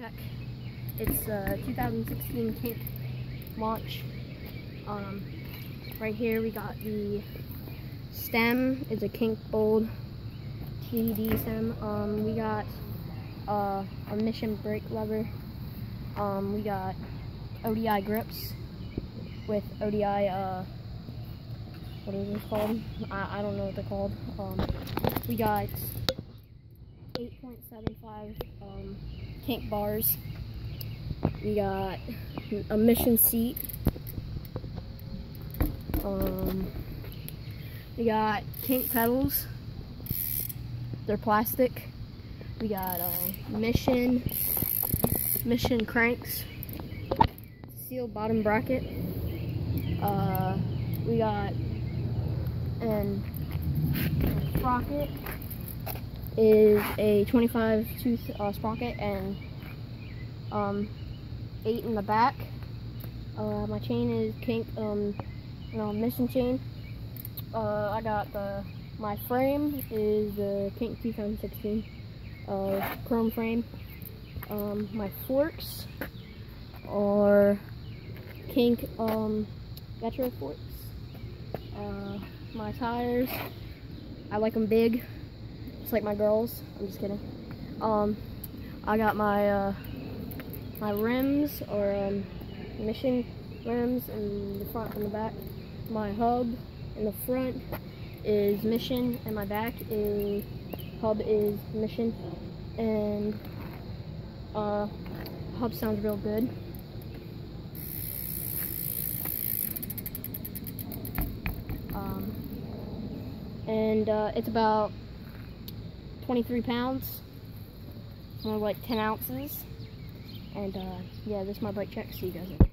check. It's 2016 Kink launch. Right here we got the stem. It's a Kink Bold TD stem. We got a mission brake lever. We got ODI grips with ODI, what is this called? I don't know what they're called. We got 8.75 Kink bars. We got a mission seat. We got Kink pedals. They're plastic. We got mission cranks. Sealed bottom bracket. We got an sprocket. Is a 25 tooth sprocket and 8 in the back. My chain is Kink mission chain. I got my frame is the Kink 2016 chrome frame. My forks are Kink retro forks. My tires, I like them big. Like my girls. I'm just kidding. I got my my rims or mission rims in the front and the back. My hub in the front is mission, and my back is hub is mission. And hub sounds real good. And it's about 23 pounds, more like 10 ounces, and yeah, this is my bike check. See you guys later.